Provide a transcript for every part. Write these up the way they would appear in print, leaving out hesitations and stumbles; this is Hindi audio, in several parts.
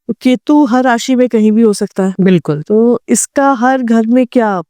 तो केतु हर राशि में कहीं भी हो सकता है, बिल्कुल। तो इसका हर घर में क्या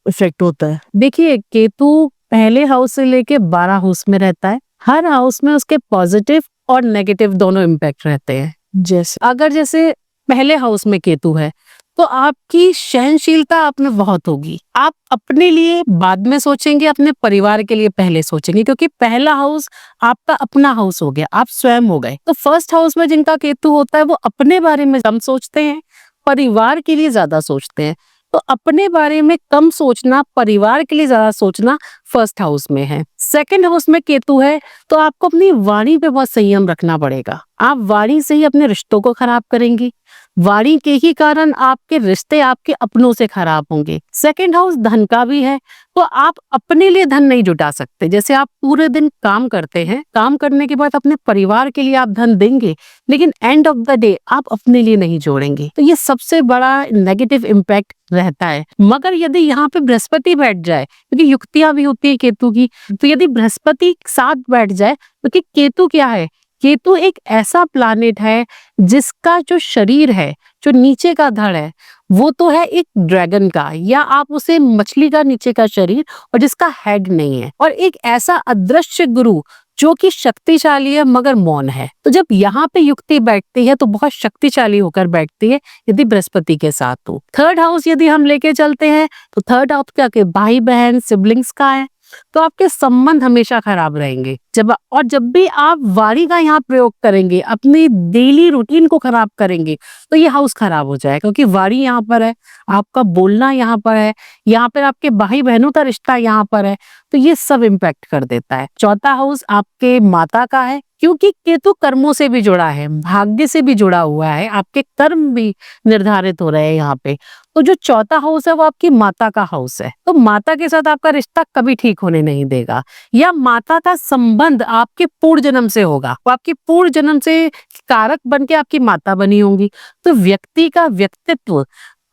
इफेक्ट होता है? देखिए, केतु पहले हाउस से लेके 12 हाउस में रहता है। हर हाउस में उसके पॉजिटिव और नेगेटिव दोनों इम्पैक्ट रहते हैं। जैसे पहले हाउस में केतु है तो आपकी सहनशीलता आप में बहुत होगी। आप अपने लिए बाद में सोचेंगे, अपने परिवार के लिए पहले सोचेंगे, क्योंकि पहला हाउस आपका अपना हाउस हो गया, आप स्वयं हो गए। तो फर्स्ट हाउस में जिनका केतु होता है वो अपने बारे में कम सोचते हैं, परिवार के लिए ज्यादा सोचते हैं। तो अपने बारे में कम सोचना, परिवार के लिए ज्यादा सोचना फर्स्ट हाउस में है। सेकंड हाउस में केतु है तो आपको अपनी वाणी पे बहुत संयम रखना पड़ेगा। आप वाणी से ही अपने रिश्तों को खराब करेंगी। वाणी के ही कारण आपके रिश्ते आपके अपनों से खराब होंगे। सेकंड हाउस धन का भी है, तो आप अपने लिए धन नहीं जुटा सकते। जैसे आप पूरे दिन काम करते हैं, काम करने के बाद अपने परिवार के लिए आप धन देंगे, लेकिन एंड ऑफ द डे आप अपने लिए नहीं जोड़ेंगे। तो ये सबसे बड़ा नेगेटिव इम्पैक्ट रहता है। मगर यदि यहाँ पे बृहस्पति बैठ जाए, क्योंकि युक्तियां भी होती है केतु की, तो यदि बृहस्पति साथ बैठ जाए, क्योंकि केतु क्या है, केतु एक ऐसा प्लैनेट है जिसका जो शरीर है, जो नीचे का धड़ है, वो तो है एक ड्रैगन का, या आप उसे मछली का नीचे का शरीर, और जिसका हेड नहीं है, और एक ऐसा अदृश्य गुरु जो कि शक्तिशाली है मगर मौन है। तो जब यहाँ पे युक्ति बैठती है तो बहुत शक्तिशाली होकर बैठती है, यदि बृहस्पति के साथ हो। थर्ड हाउस यदि हम लेके चलते हैं तो थर्ड हाउस क्या के भाई बहन सिबलिंग्स का है, तो आपके संबंध हमेशा खराब रहेंगे। जब भी आप वाणी का यहाँ प्रयोग करेंगे, अपनी डेली रूटीन को खराब करेंगे, तो ये हाउस खराब हो जाएगा, क्योंकि वाणी यहाँ पर है, आपका बोलना यहाँ पर है, यहाँ पर आपके भाई बहनों का रिश्ता यहाँ पर है, तो ये सब इम्पैक्ट कर देता है। चौथा हाउस आपके माता का है, क्योंकि केतु कर्मों से भी जुड़ा है, भाग्य से भी जुड़ा हुआ है, आपके कर्म भी निर्धारित हो रहे हैं यहाँ पे। तो जो चौथा हाउस है वो आपकी माता का हाउस है, तो माता के साथ आपका रिश्ता कभी ठीक होने नहीं देगा, या माता का संबंध आपके पूर्व जन्म से होगा, वो आपकी पूर्व जन्म से कारक बन के आपकी माता बनी होंगी। तो व्यक्ति का व्यक्तित्व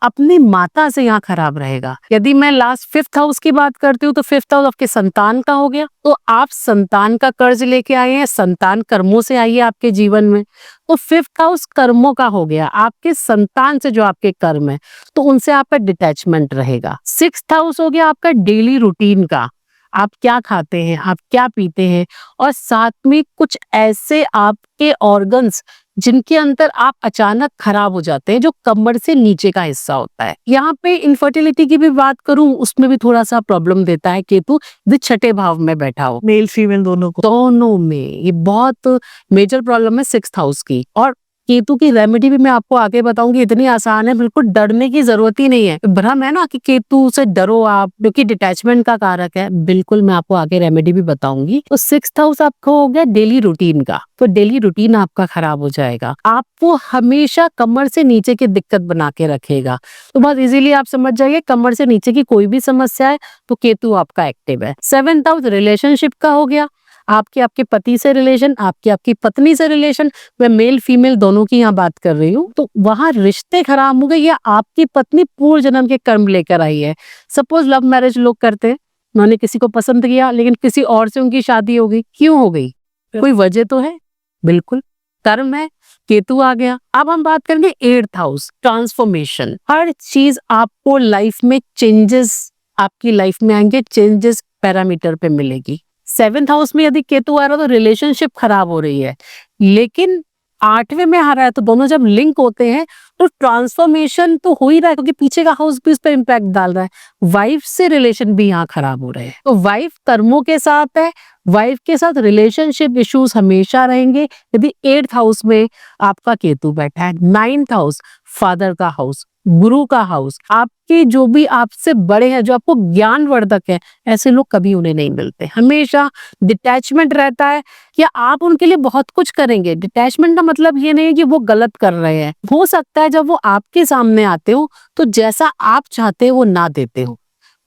अपनी माता से यहाँ खराब रहेगा। यदि मैं लास्ट फिफ्थ हाउस की बात करती हूँ तो फिफ्थ हाउस आपके संतान का हो गया, तो आप संतान का कर्ज लेके आए हैं, संतान कर्मों से आई है आपके जीवन में, तो फिफ्थ हाउस कर्मों का हो गया, आपके संतान से जो आपके कर्म है, तो उनसे आपका डिटैचमेंट रहेगा। सिक्स्थ हाउस हो गया आपका डेली रूटीन का, आप क्या खाते हैं, आप क्या पीते हैं, और साथ में कुछ ऐसे आपके ऑर्गन्स जिनके अंदर आप अचानक खराब हो जाते हैं, जो कमर से नीचे का हिस्सा होता है। यहाँ पे इनफर्टिलिटी की भी बात करूं, उसमें भी थोड़ा सा प्रॉब्लम देता है केतु, यदि छठे भाव में बैठा हो। मेल फीमेल दोनों में ये बहुत मेजर प्रॉब्लम है सिक्स्थ हाउस की। और केतु की रेमेडी भी मैं आपको आगे बताऊंगी, इतनी आसान है, बिल्कुल डरने की जरूरत ही नहीं है। भ्रम है ना कि केतु से डरो आप, क्योंकि डिटैचमेंट का कारक है, बिल्कुल मैं आपको आगे रेमेडी भी बताऊंगी। तो सिक्स्थ हाउस आपका हो गया डेली रूटीन का, तो डेली रूटीन आपका खराब हो जाएगा, आपको हमेशा कमर से नीचे की दिक्कत बना के रखेगा। तो बहुत इजीली आप समझ जाइए, कमर से नीचे की कोई भी समस्या है तो केतु आपका एक्टिव है। सेवेंथ हाउस रिलेशनशिप का हो गया, आपके पति से रिलेशन, आपकी पत्नी से रिलेशन, मैं मेल फीमेल दोनों की यहाँ बात कर रही हूँ, तो वहां रिश्ते खराब हो गए, या आपकी पत्नी पूर्व जन्म के कर्म लेकर आई है। सपोज लव मैरिज लोग करते हैं, उन्होंने किसी को पसंद किया लेकिन किसी और से उनकी शादी हो गई, क्यों हो गई, कोई वजह तो है, बिल्कुल कर्म है, केतु आ गया। अब हम बात करेंगे एट्थ हाउस, ट्रांसफॉर्मेशन। हर चीज आपको लाइफ में चेंजेस, आपकी लाइफ में आएंगे चेंजेस, पैरामीटर पे मिलेगी। सेवेंथ हाउस में यदि केतु आ रहा है तो रिलेशनशिप खराब हो रही है, लेकिन आठवें में आ रहा है, तो दोनों जब लिंक होते हैं तो ट्रांसफॉर्मेशन तो हो ही रहा है, क्योंकि पीछे का हाउस भी इस पर इम्पैक्ट डाल रहा है। वाइफ से रिलेशन भी यहाँ खराब हो रहे हैं, तो वाइफ कर्मों के साथ है, वाइफ के साथ रिलेशनशिप इश्यूज हमेशा रहेंगे यदि एट्थ हाउस में आपका केतु बैठा है। नाइन्थ हाउस फादर का हाउस, गुरु का हाउस, आपके जो भी आपसे बड़े हैं, जो आपको ज्ञानवर्धक है, ऐसे लोग कभी उन्हें नहीं मिलते, हमेशा डिटैचमेंट रहता है, या आप उनके लिए बहुत कुछ करेंगे। डिटैचमेंट का मतलब ये नहीं है कि वो गलत कर रहे हैं, हो सकता है जब वो आपके सामने आते हो तो जैसा आप चाहते हो वो ना देते हो,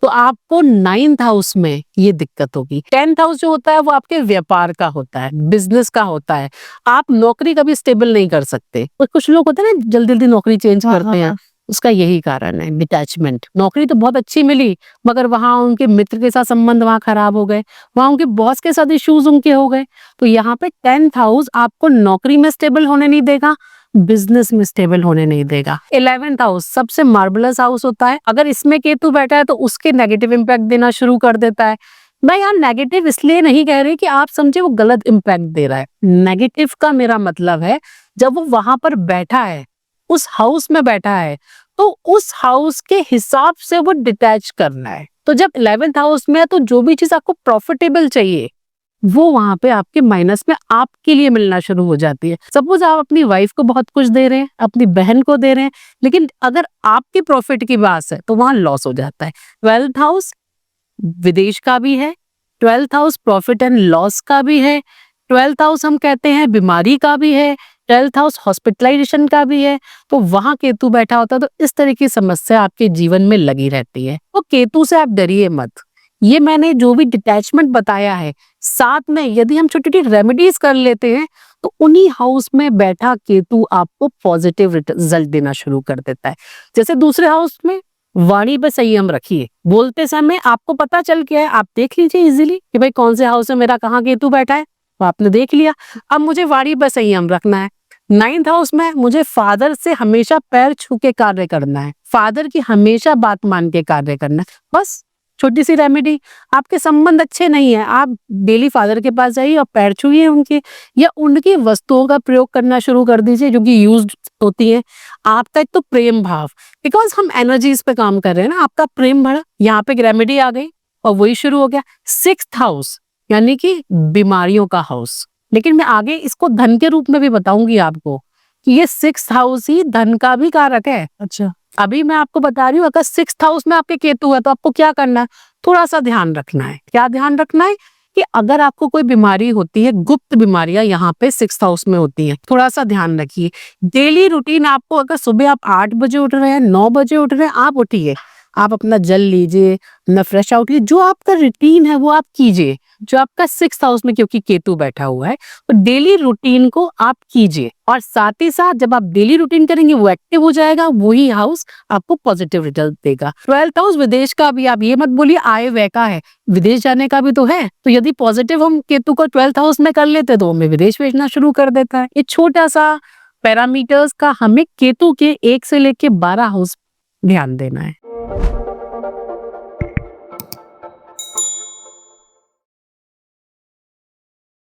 तो आपको नाइन्थ हाउस में ये दिक्कत होगी। टेंथ हाउस जो होता है वो आपके व्यापार का होता है, बिजनेस का होता है, आप नौकरी कभी स्टेबल नहीं कर सकते। और कुछ लोग होते हैं ना जल्दी जल्दी नौकरी चेंज करते हैं, उसका यही कारण है, डिटैचमेंट। नौकरी तो बहुत अच्छी मिली मगर वहां उनके मित्र के साथ संबंध वहां खराब हो गए, वहां उनके बॉस के साथ इश्यूज उनके हो गए, तो यहाँ पे टेंथ हाउस आपको नौकरी में स्टेबल होने नहीं देगा, बिजनेस में स्टेबल होने नहीं देगा। 11th हाउस सबसे मार्बलस हाउस होता है, अगर इसमें केतु बैठा है तो उसके नेगेटिव इम्पैक्ट देना शुरू कर देता है। मैं यहाँ नेगेटिव इसलिए नहीं कह रही कि आप समझे वो गलत इम्पैक्ट दे रहा है। नेगेटिव का मेरा मतलब है जब वो वहां पर बैठा है, उस हाउस में बैठा है, तो उस हाउस के हिसाब से वो डिटैच करना है। तो जब 11th हाउस में है तो जो भी चीज आपको प्रॉफिटेबल चाहिए वो वहां पे आपके माइनस में आपके लिए मिलना शुरू हो जाती है। सपोज आप अपनी वाइफ को बहुत कुछ दे रहे हैं, अपनी बहन को दे रहे हैं, लेकिन अगर आपके प्रॉफिट की बात है तो वहां लॉस हो जाता है। 12th हाउस विदेश का भी है, 12th house profit and loss का भी है, 12th हाउस हम कहते हैं बीमारी का भी है, 12th हाउस हॉस्पिटलाइजेशन का भी है। तो वहां केतु बैठा होता है तो इस तरह की समस्या आपके जीवन में लगी रहती है। तो केतु से आप डरिए मत। ये मैंने जो भी डिटैचमेंट बताया है, साथ में यदि हम छोटी छोटी रेमेडीज कर लेते हैं तो उन्हीं हाउस में बैठा केतु आपको पॉजिटिव रिजल्ट देना शुरू कर देता है। जैसे दूसरे हाउस में वाणी पे संयम रखिए, बोलते समय आपको पता चल गया है, आप देख लीजिए इजीली कि भाई कौन से हाउस में मेरा कहाँ केतु बैठा है, तो आपने देख लिया। अब मुझे वाणी पे संयम रखना है। 9th हाउस में मुझे फादर से हमेशा पैर छू के कार्य करना है, फादर की हमेशा बात मान के कार्य करना है। बस छोटी सी रेमेडी। आपके संबंध अच्छे नहीं है, आप डेली फादर के पास जाइए और पैर छूइए उनके, या उनकी वस्तुओं का प्रयोग करना शुरू कर दीजिए जो कि यूज्ड होती है। आपका एक तो प्रेम भाव, बिकॉज हम एनर्जीज पे काम कर रहे हैं ना, आपका प्रेम बढ़ा, यहाँ पे एक रेमेडी आ गई और वही शुरू हो गया। 6th हाउस यानी कि बीमारियों का हाउस, लेकिन मैं आगे इसको धन के रूप में भी बताऊंगी आपको कि ये 6th हाउस ही धन का भी कारक है। अच्छा, अभी मैं आपको बता रही हूँ, अगर 6th हाउस में आपके केतु है तो आपको क्या करना है, थोड़ा सा ध्यान रखना है। क्या ध्यान रखना है कि अगर आपको कोई बीमारी होती है, गुप्त बीमारियां यहाँ पे 6th हाउस में होती हैं, थोड़ा सा ध्यान रखिए। डेली रूटीन आपको, अगर सुबह आप 8 बजे उठ रहे हैं, 9 बजे उठ रहे हैं, आप उठिए, आप अपना जल लीजिए, अपना फ्रेश आउट कीजिए, जो आपका रूटीन है वो आप कीजिए। जो आपका 6th हाउस में क्योंकि केतु बैठा हुआ है तो डेली रूटीन को आप कीजिए, और साथ ही साथ जब आप डेली रूटीन करेंगे वो एक्टिव हो जाएगा, वही हाउस आपको पॉजिटिव रिजल्ट देगा। 12th हाउस विदेश का भी, आप ये मत बोलिए आय व्यय का है, विदेश जाने का भी तो है। तो यदि पॉजिटिव हम केतु को 12th हाउस में कर लेते तो हमें विदेश भेजना शुरू कर देता है। ये छोटा सा पैरामीटर्स का हमें केतु के 1 से लेके 12 हाउस ध्यान देना है।